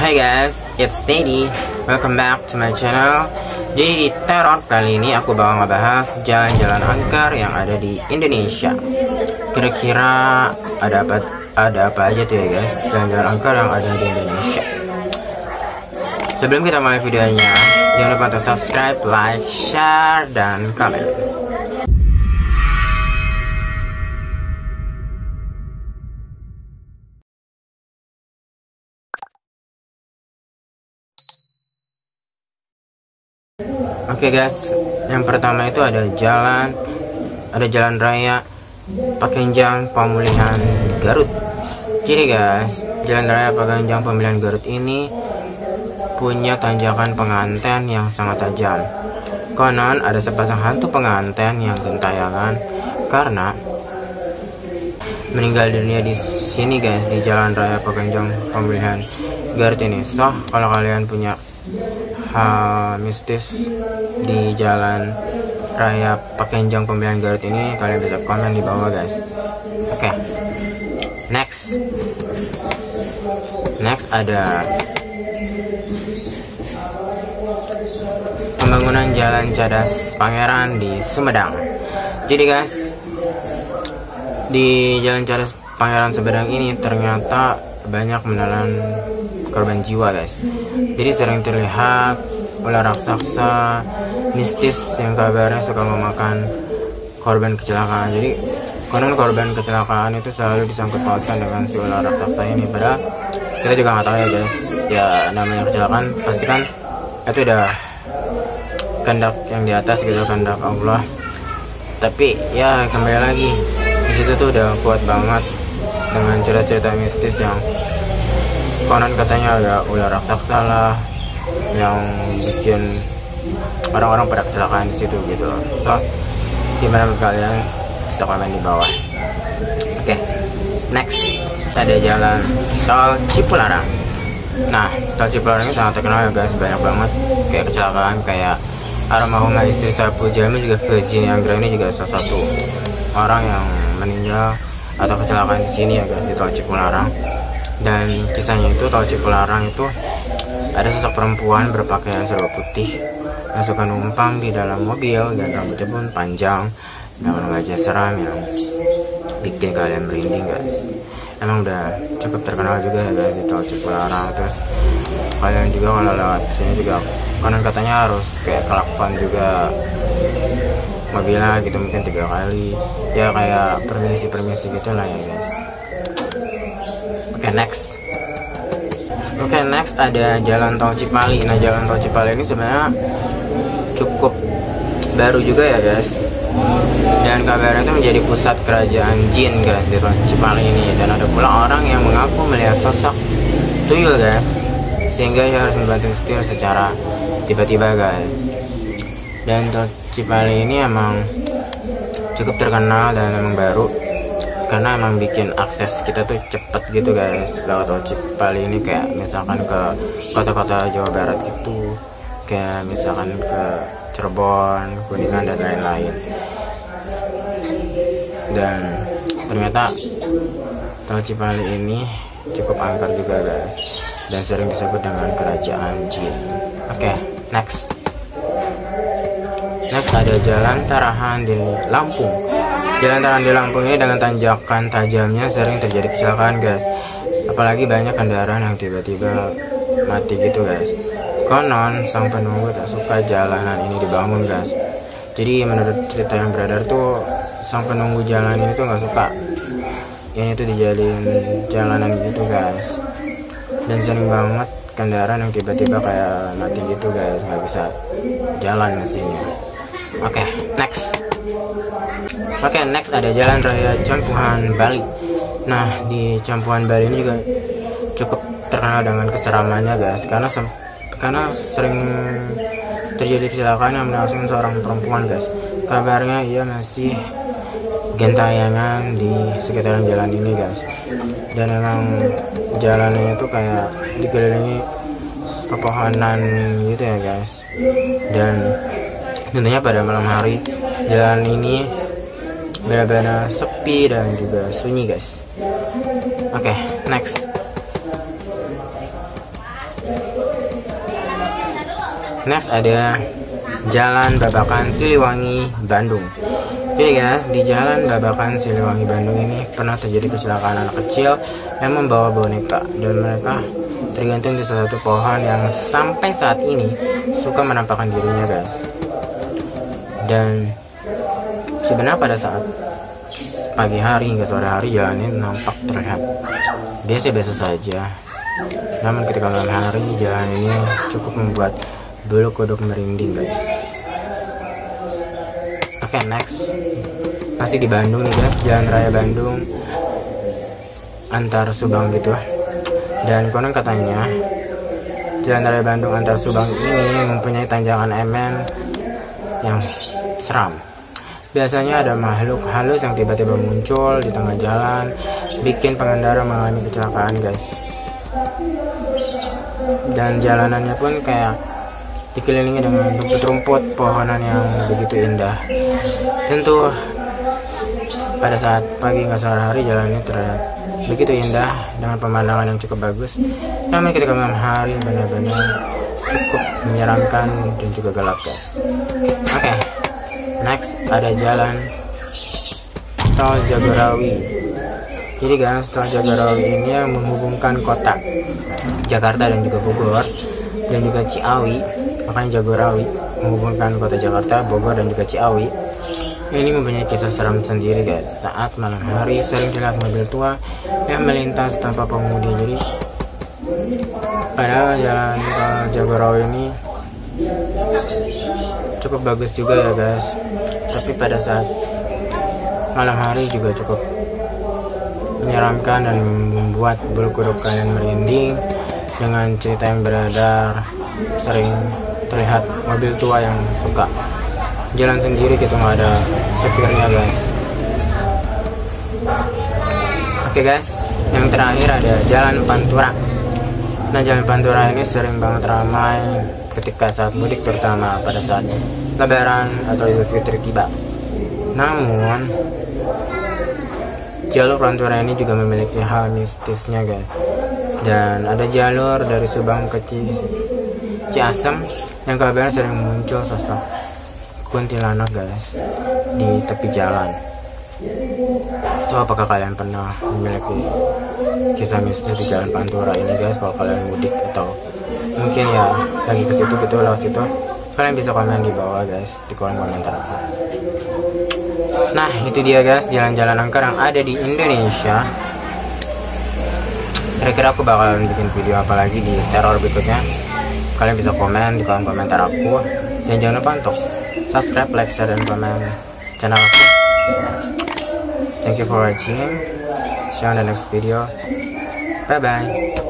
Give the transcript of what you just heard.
Hi guys, it's Teddy. Welcome back to my channel. Jadi di Teror kali ini aku bakal ngebahas jalan-jalan angker yang ada di Indonesia. Kira-kira ada apa aja tuh ya guys, jalan-jalan angker yang ada di Indonesia. Sebelum kita mulai videonya, jangan lupa untuk subscribe, like, share, dan komen. Oke guys, yang pertama itu ada jalan raya Pakenjang Pemulihan Garut. Jadi guys, jalan raya Pakenjang Pemulihan Garut ini punya tanjakan penganten yang sangat tajam. Konon ada sepasang hantu penganten yang gentayangan karena meninggal dunia di sini guys, di jalan raya Pakenjang Pemulihan Garut ini. So, kalau kalian punya hal mistis di jalan raya Pakenjang Pemulihan Garut ini, kalian bisa komen di bawah guys. Oke. Next ada pembangunan Jalan Cadas Pangeran di Sumedang. Jadi guys, di Jalan Cadas Pangeran Sumedang ini ternyata banyak menelan korban jiwa guys. Jadi sering terlihat ular raksasa mistis yang kabarnya suka memakan korban kecelakaan. Jadi konon korban kecelakaan itu selalu disangkut pautkan dengan si ular raksasa ini. Padahal kita juga nggak tahu ya guys. Ya namanya kecelakaan pasti kan itu udah kehendak yang di atas gitu, kehendak Allah. Tapi ya kembali lagi, di situ tuh udah kuat banget dengan cerita-cerita mistis yang konon katanya ada ular raksasa lah yang bikin orang-orang pada kecelakaan di situ gitu. So, gimana kalian bisa komen di bawah. Oke. Next ada jalan tol Cipularang. Nah, tol Cipularang ini sangat terkenal ya guys, banyak banget kayak kecelakaan, kayak almarhumah istri Saipul Jamil juga Virginia Anggra ini juga salah satu orang yang meninggal atau kecelakaan di sini ya guys, di tol Cipularang. Dan kisahnya itu, tol Cipularang itu ada sosok perempuan berpakaian serba putih yang suka numpang di dalam mobil dan rambutnya pun panjang dengan wajah seram yang bikin kalian merinding guys. Emang udah cukup terkenal juga ya guys di tol Cipularang. Terus kalian juga kalau lewat sini juga konon katanya harus kayak klakson juga mobilnya gitu, mungkin 3 kali ya, kayak permisi gitu lah ya guys. Oke, next ada jalan tol Cipali. Nah, jalan tol Cipali ini sebenarnya cukup baru juga ya guys. Dan kabarnya itu menjadi pusat kerajaan jin guys di tol Cipali ini. Dan ada pula orang yang mengaku melihat sosok tuyul guys, sehingga ia harus membanting setir secara tiba-tiba guys. Dan tol Cipali ini emang cukup terkenal dan emang baru karena emang bikin akses kita tuh cepet gitu guys lewat tol Cipali ini. Kayak misalkan ke kota-kota Jawa Barat gitu, kayak misalkan ke Cirebon, Kuningan, dan lain-lain. Dan ternyata tol Cipali ini cukup angker juga guys, dan sering disebut dengan kerajaan jin. Oke, next ada jalan Tarahan di Lampung. Jalan Tarahan di Lampung ini dengan tanjakan tajamnya sering terjadi kecelakaan guys. Apalagi banyak kendaraan yang tiba-tiba mati gitu guys. Konon sang penunggu tak suka jalanan ini dibangun guys. Jadi menurut cerita yang beredar tuh, sang penunggu jalan ini tuh nggak suka yang itu dijadiin jalanan gitu guys. Dan sering banget kendaraan yang tiba-tiba kayak mati gitu guys, nggak bisa jalan mesinnya. Oke, next ada jalan raya Campuhan Bali. Nah, di Campuhan Bali ini juga cukup terkenal dengan keseramannya guys, karena sering terjadi kecelakaan yang menewaskan seorang perempuan guys. Kabarnya ia masih gentayangan di sekitaran jalan ini guys. Dan emang jalannya itu kayak dikelilingi pepohonan gitu ya guys. Dan tentunya pada malam hari jalan ini benar-benar sepi dan juga sunyi guys. Oke, next Next ada Jalan Babakan Siliwangi Bandung. Jadi guys, di Jalan Babakan Siliwangi Bandung ini pernah terjadi kecelakaan anak kecil yang membawa boneka, dan mereka tergantung di salah satu pohon yang sampai saat ini suka menampakkan dirinya guys. Dan sebenarnya pada saat pagi hari hingga sore hari jalan ini nampak terlihat biasa-biasa saja, namun ketika malam hari jalan ini cukup membuat bulu kuduk merinding guys. Oke, next masih di Bandung nih guys, Jalan Raya Bandung antar Subang gitu. Dan konon katanya Jalan Raya Bandung antar Subang ini mempunyai tanjakan emen yang seram. Biasanya ada makhluk halus yang tiba-tiba muncul di tengah jalan, bikin pengendara mengalami kecelakaan guys. Dan jalanannya pun kayak dikelilingi dengan rumput-rumput pohonan yang begitu indah. Tentu pada saat pagi hingga sore hari jalan ini terlihat begitu indah dengan pemandangan yang cukup bagus. Namun ketika malam hari benar-benar cukup menyeramkan dan juga gelap guys. Oke, next ada Jalan Tol Jagorawi. Jadi guys, Tol Jagorawi ini yang menghubungkan kota Jakarta dan juga Bogor dan juga Ciawi. Makanya Jagorawi menghubungkan kota Jakarta, Bogor dan juga Ciawi. Ini mempunyai kisah seram sendiri guys. Saat malam hari sering terlihat mobil tua yang melintas tanpa pengemudi. Jadi padahal jalan Jagorawi ini cukup bagus juga ya guys, tapi pada saat malam hari juga cukup menyeramkan dan membuat bulu kuduk kalian merinding. Dengan cerita yang beredar, sering terlihat mobil tua yang suka jalan sendiri gitu, nggak ada supirnya guys. Oke guys, yang terakhir ada Jalan Pantura. Nah, Jalan Pantura ini sering banget ramai ketika saat mudik, terutama pada saat Lebaran atau Idul Fitri tiba. Namun jalur Pantura ini juga memiliki hal mistisnya guys. Dan ada jalur dari Subang ke Ciasem yang kabarnya sering muncul sosok kuntilanak guys di tepi jalan. So, apakah kalian pernah memiliki kisah mistis di Jalan Pantura ini guys? Kalau kalian mudik atau mungkin ya lagi ke situ gitu, lewat situ, kalian bisa komen di bawah guys, di kolom komentar aku. Nah, itu dia guys, jalan-jalan angker yang ada di Indonesia. Kira-kira aku bakalan bikin video apa lagi di teror berikutnya. Kalian bisa komen di kolom komentar aku. Dan jangan lupa untuk subscribe, like, share, dan komen channel aku. Thank you for watching. See you on the next video. Bye bye.